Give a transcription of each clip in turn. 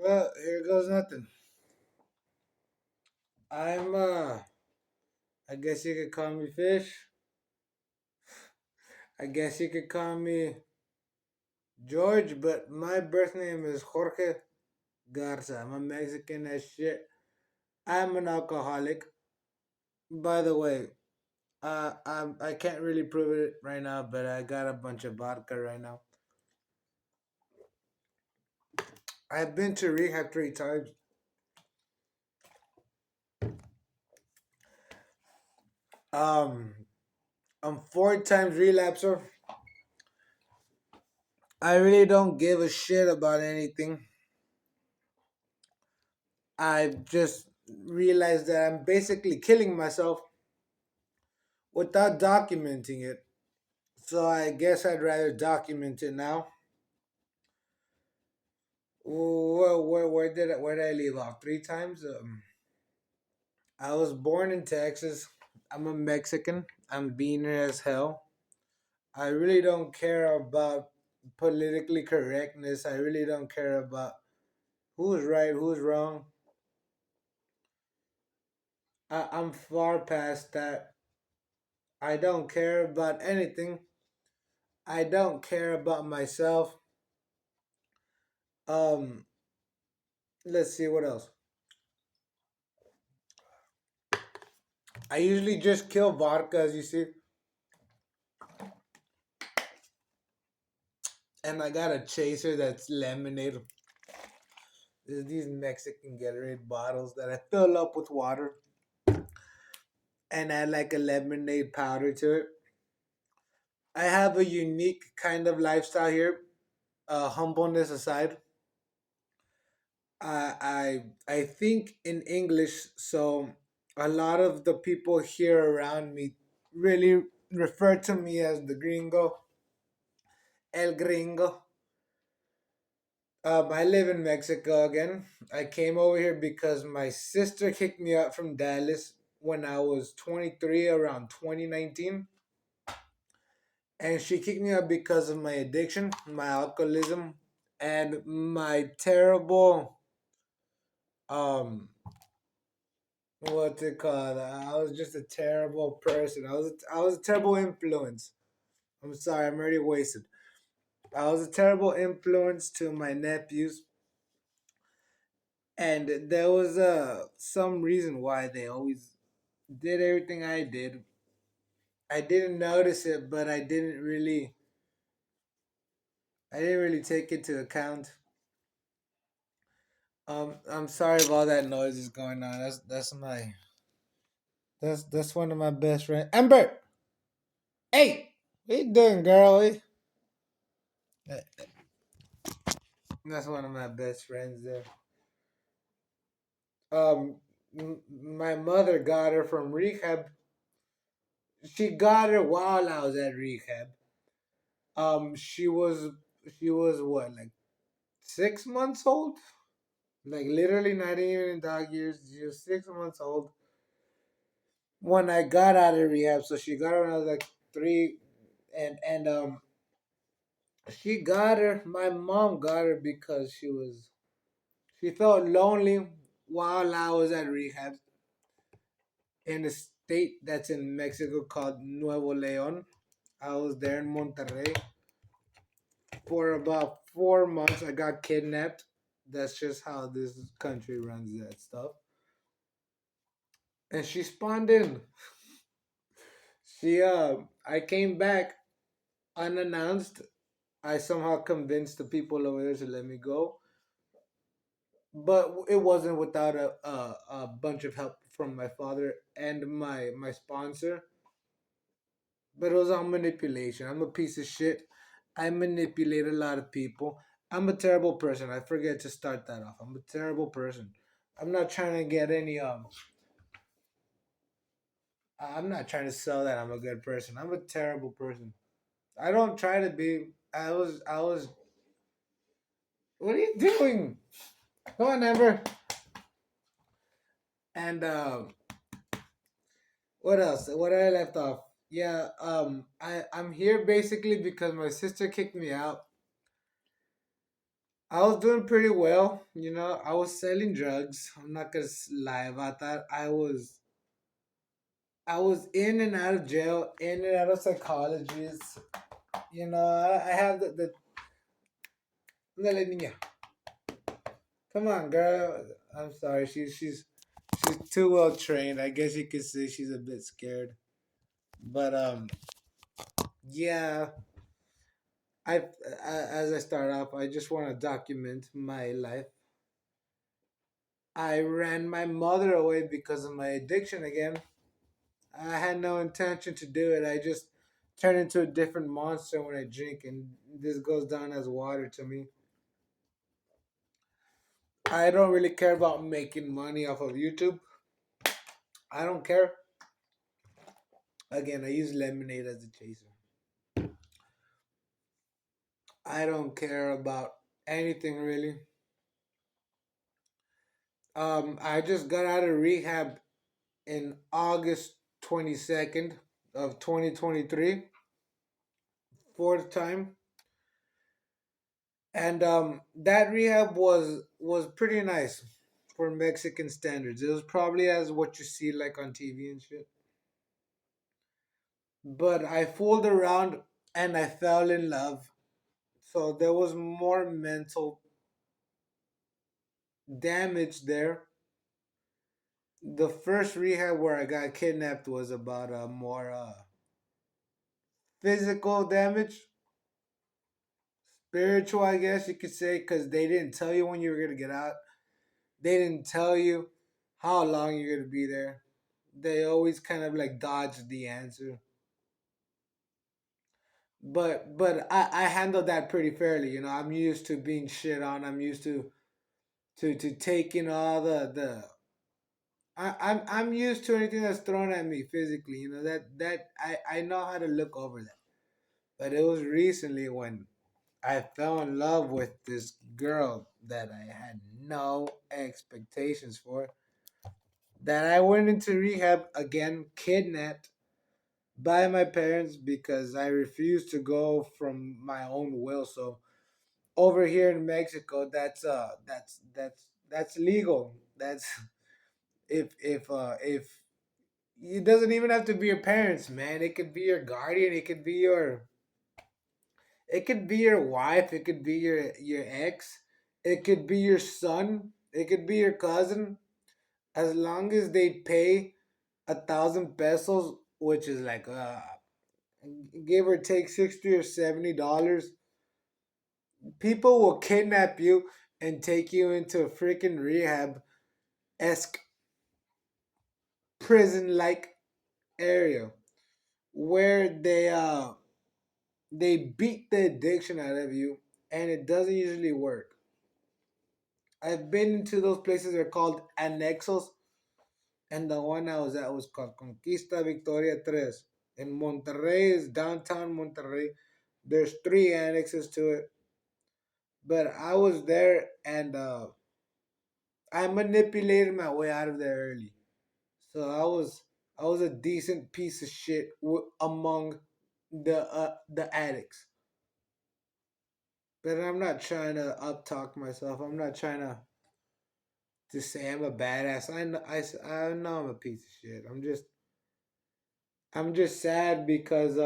Well, here goes nothing. I'm I guess you could call me Fish. I guess you could call me George, but my birth name is Jorge Garza. I'm a Mexican as shit. I'm an alcoholic. By the way, I can't really prove it right now, but I got a bunch of vodka right now. I've been to rehab 3 times. Um, I'm 4 times relapser. I really don't give a shit about anything. I've just realized that I'm basically killing myself without documenting it. So I guess I'd rather document it now. Where did I leave off? 3 times. I was born in Texas. I'm a Mexican. I'm beaner as hell. I really don't care about politically correctness. I really don't care about who's right, who's wrong. I'm far past that. I don't care about anything. I don't care about myself. Um, let's see what else. I usually just kill vodka, as you see, and I got a chaser that's lemonade. There's these Mexican Gatorade bottles that I fill up with water and add like a lemonade powder to it. I have a unique kind of lifestyle here. Humbleness aside, I think in English, so a lot of the people here around me really refer to me as the gringo, el gringo. I live in Mexico again. I came over here because my sister kicked me out from Dallas when I was 23, around 2019. And she kicked me out because of my addiction, my alcoholism, and my terrible, um, what's it called? I was just a terrible person. I was a terrible influence. I'm sorry, I'm already wasted. I was a terrible influence to my nephews, and there was some reason why they always did everything I did. I didn't notice it, but I didn't really take it to account. I'm sorry if all that noise is going on. That's one of my best friends. Amber, hey, what you doing, girl? That's one of my best friends there. My mother got her from rehab. She got her while I was at rehab. She was what, like 6 months old? Like literally not even in dog years. She was 6 months old when I got out of rehab. So she got her when I was like three, and she got her. My mom got her because she felt lonely while I was at rehab in a state that's in Mexico called Nuevo León. I was there in Monterrey for about 4 months. I got kidnapped. That's just how this country runs that stuff. And she spawned in. I came back unannounced. I somehow convinced the people over there to let me go, but it wasn't without a bunch of help from my father and my sponsor. But it was all manipulation. I'm a piece of shit. I manipulate a lot of people. I'm a terrible person. I forget to start that off. I'm a terrible person. I'm not trying to get any I'm not trying to sell that I'm a good person. I'm a terrible person. I don't try to be. I was. What are you doing? Come on, Amber. And what else? What did I left off? Yeah. I'm here basically because my sister kicked me out, I was doing pretty well. I was selling drugs. I'm not gonna lie about that. I was in and out of jail, in and out of psychologists. I have the niña. Come on, girl. I'm sorry. She's too well trained. I guess you could say she's a bit scared. But yeah. As I start off, I just want to document my life. I ran my mother away because of my addiction again. I had no intention to do it. I just turn into a different monster when I drink, and this goes down as water to me. I don't really care about making money off of YouTube. I don't care. Again, I use lemonade as a chaser. I don't care about anything really. I just got out of rehab in August 22nd of 2023, fourth time. And that rehab was pretty nice for Mexican standards. It was probably as what you see like on TV and shit. But I fooled around and I fell in love. So there was more mental damage there. The first rehab where I got kidnapped was about more physical damage, spiritual, I guess you could say, because they didn't tell you when you were gonna get out. They didn't tell you how long you're gonna be there. They always kind of like dodged the answer. But I handled that pretty fairly. I'm used to being shit on. I'm used to taking all I'm used to anything that's thrown at me physically. I know how to look over that. But it was recently when I fell in love with this girl that I had no expectations for. That I went into rehab again, kidnapped by my parents because I refused to go from my own will. So over here in Mexico, that's legal. That's if it doesn't even have to be your parents, man. It could be your guardian. It could be your wife. It could be your ex. It could be your son. It could be your cousin. As long as they pay 1,000 pesos, which is like give or take 60 or $70, people will kidnap you and take you into a freaking rehab esque prison like area where they beat the addiction out of you, and it doesn't usually work. I've been to those places. They're called annexos, and the one I was at was called Conquista Victoria 3 in Monterrey. Is downtown Monterrey. There's three annexes to it, but I was there, and I manipulated my way out of there early. So I was a decent piece of shit among the addicts. But I'm not trying to uptalk myself. I'm not trying to say I'm a badass. I know I'm a piece of shit. I'm just sad because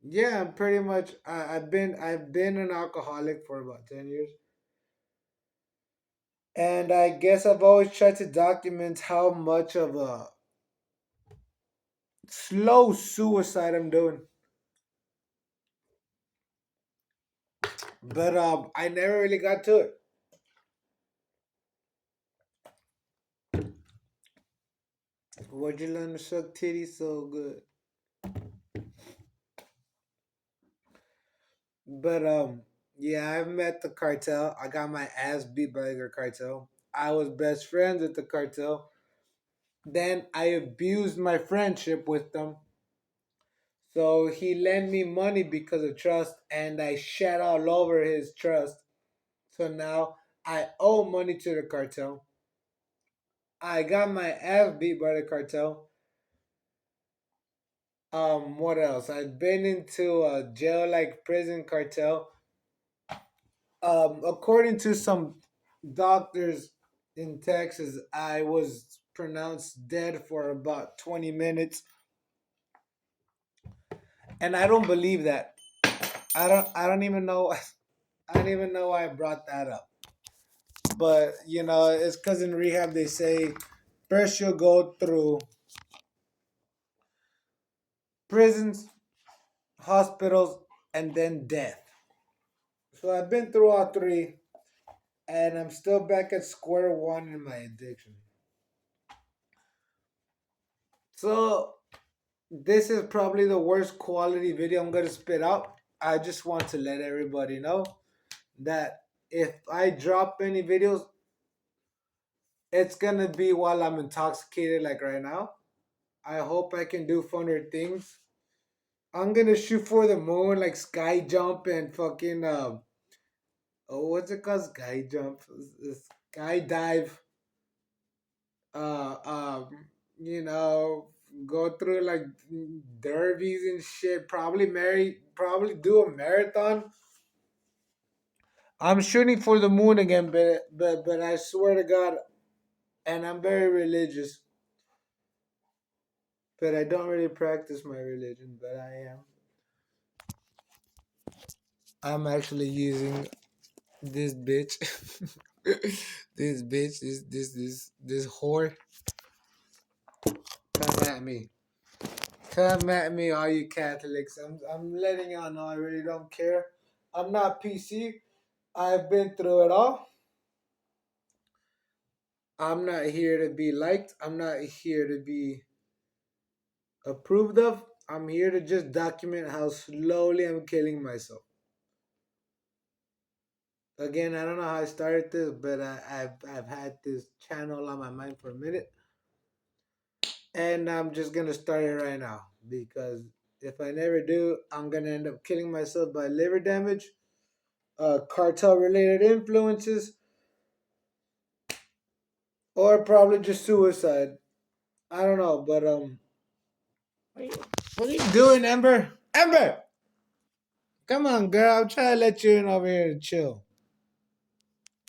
yeah, I'm pretty much I've been an alcoholic for about 10 years. And I guess I've always tried to document how much of a slow suicide I'm doing. But I never really got to it. Where'd you learn to suck titties so good? But yeah, I met the cartel. I got my ass beat by the cartel. I was best friends with the cartel. Then I abused my friendship with them. So he lent me money because of trust, and I shat all over his trust. So now I owe money to the cartel. I got my ass beat by the cartel. What else? I've been into a jail like prison cartel. According to some doctors in Texas, I was pronounced dead for about 20 minutes, and I don't believe that. I don't even know. I don't even know why I brought that up. But it's because in rehab they say first you'll go through prisons, hospitals, and then death. So I've been through all three, and I'm still back at square one in my addiction. So this is probably the worst quality video I'm gonna spit out. I just want to let everybody know that if I drop any videos, it's gonna be while I'm intoxicated, like right now. I hope I can do funner things. I'm gonna shoot for the moon, like sky jump and fucking oh, what's it called? Sky jump, sky dive. Uh, um, you know, go through like derbies and shit. Probably do a marathon. I'm shooting for the moon again, but I swear to God, and I'm very religious, but I don't really practice my religion. But I am. I'm actually using this bitch, this bitch, this whore. Come at me. Come at me, all you Catholics. I'm letting y'all know I really don't care. I'm not PC. I've been through it all. I'm not here to be liked. I'm not here to be approved of. I'm here to just document how slowly I'm killing myself. Again, I don't know how I started this, but I've had this channel on my mind for a minute, and I'm just gonna start it right now because if I never do, I'm gonna end up killing myself by liver damage, cartel related influences, or probably just suicide. I don't know, but what are you doing, Ember? Ember, come on, girl. I'm trying to let you in over here and chill.